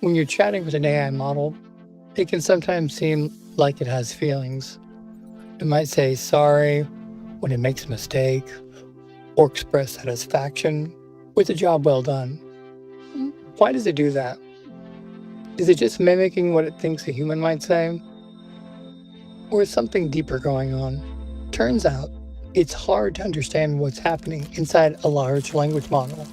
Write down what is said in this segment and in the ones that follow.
When you're chatting with an AI model, it can sometimes seem like it has feelings. It might say sorry when it makes a mistake, or express satisfaction with a job well done. Why does it do that? Is it just mimicking what it thinks a human might say? Or is something deeper going on? Turns out, it's hard to understand what's happening inside a large language model.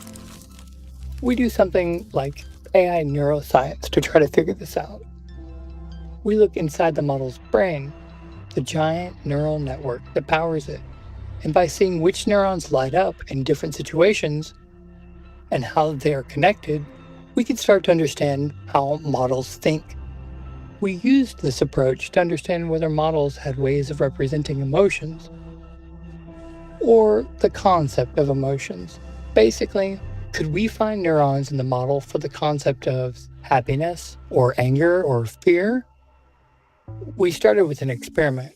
We do something like AI neuroscience to try to figure this out. We look inside the model's brain, the giant neural network that powers it, and by seeing which neurons light up in different situations and how they are connected, we can start to understand how models think. We used this approach to understand whether models had ways of representing emotions or the concept of emotions. Basically, could we find neurons in the model for the concept of happiness or anger or fear? We started with an experiment.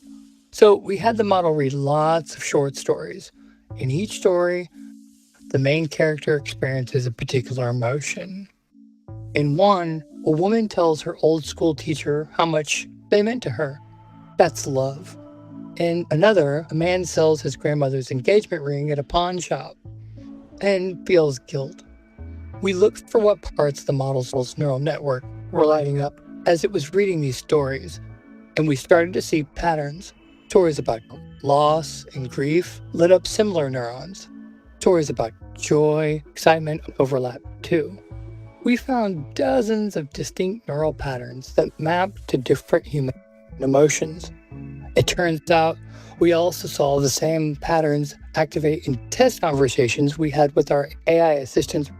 So we had the model read lots of short stories. In each story, the main character experiences a particular emotion. In one, a woman tells her old school teacher how much they meant to her. That's love. In another, a man sells his grandmother's engagement ring at a pawn shop and feels guilt. We looked for what parts of the model's neural network were lighting up as it was reading these stories, and we started to see patterns. Stories about loss and grief lit up similar neurons. Stories about joy, excitement overlap too. We found dozens of distinct neural patterns that map to different human emotions. It turns out we also saw the same patterns activate in test conversations we had with our AI assistants.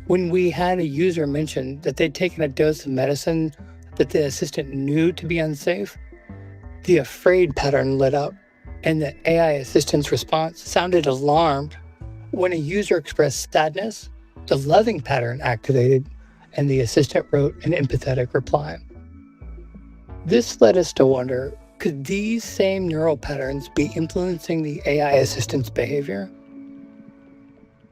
When we had a user mention that they'd taken a dose of medicine that the assistant knew to be unsafe, the afraid pattern lit up, and the AI assistant's response sounded alarmed. When a user expressed sadness, the loving pattern activated, and the assistant wrote an empathetic reply. This led us to wonder, could these same neural patterns be influencing the AI assistant's behavior?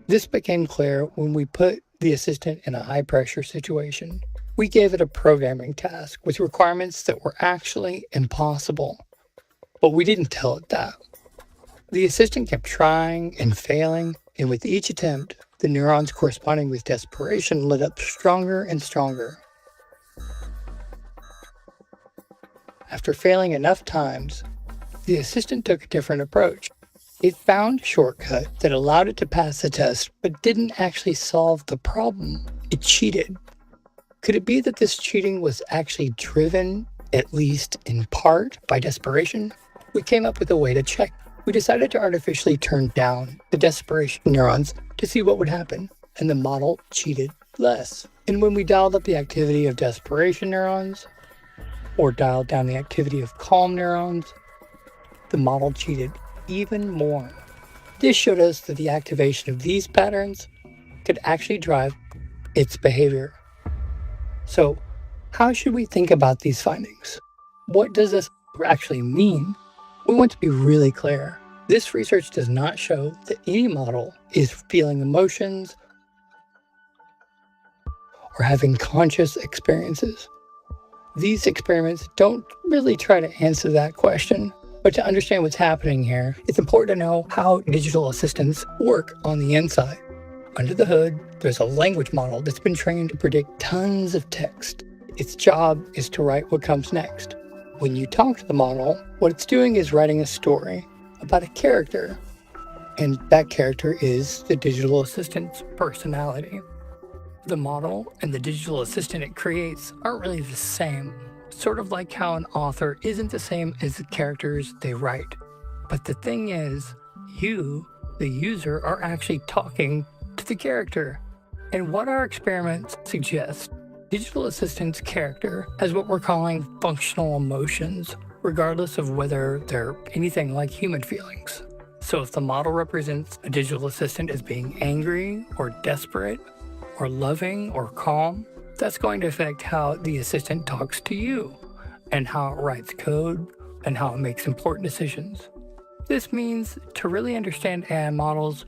This became clear when we put the assistant in a high-pressure situation. We gave it a programming task with requirements that were actually impossible, but we didn't tell it that. The assistant kept trying and failing, and with each attempt, the neurons corresponding with desperation lit up stronger and stronger. After failing enough times, the assistant took a different approach. It found a shortcut that allowed it to pass the test, but didn't actually solve the problem. It cheated. Could it be that this cheating was actually driven, at least in part, by desperation? We came up with a way to check. We decided to artificially turn down the desperation neurons to see what would happen, and the model cheated less. And when we dialed up the activity of desperation neurons, or dialed down the activity of calm neurons, the model cheated even more. This showed us that the activation of these patterns could actually drive its behavior. So, how should we think about these findings? What does this actually mean? We want to be really clear. This research does not show that any model is feeling emotions or having conscious experiences. These experiments don't really try to answer that question, but to understand what's happening here, it's important to know how digital assistants work on the inside. Under the hood, there's a language model that's been trained to predict tons of text. Its job is to write what comes next. When you talk to the model, what it's doing is writing a story about a character, and that character is the digital assistant's personality. The model and the digital assistant it creates aren't really the same, sort of like how an author isn't the same as the characters they write. But the thing is, you, the user, are actually talking to the character. And what our experiments suggest, digital assistant's character has what we're calling functional emotions, regardless of whether they're anything like human feelings. So if the model represents a digital assistant as being angry or desperate or loving or calm, that's going to affect how the assistant talks to you and how it writes code and how it makes important decisions. This means to really understand AI models,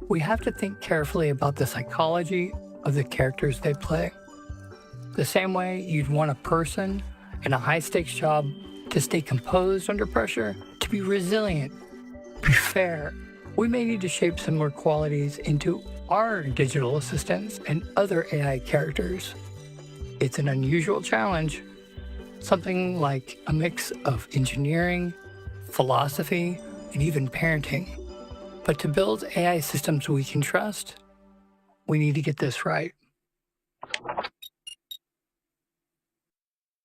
we have to think carefully about the psychology of the characters they play. The same way you'd want a person in a high-stakes job to stay composed under pressure, to be resilient, be fair, we may need to shape similar qualities into our digital assistants and other AI characters. It's an unusual challenge, something like a mix of engineering, philosophy, and even parenting. But to build AI systems we can trust, we need to get this right.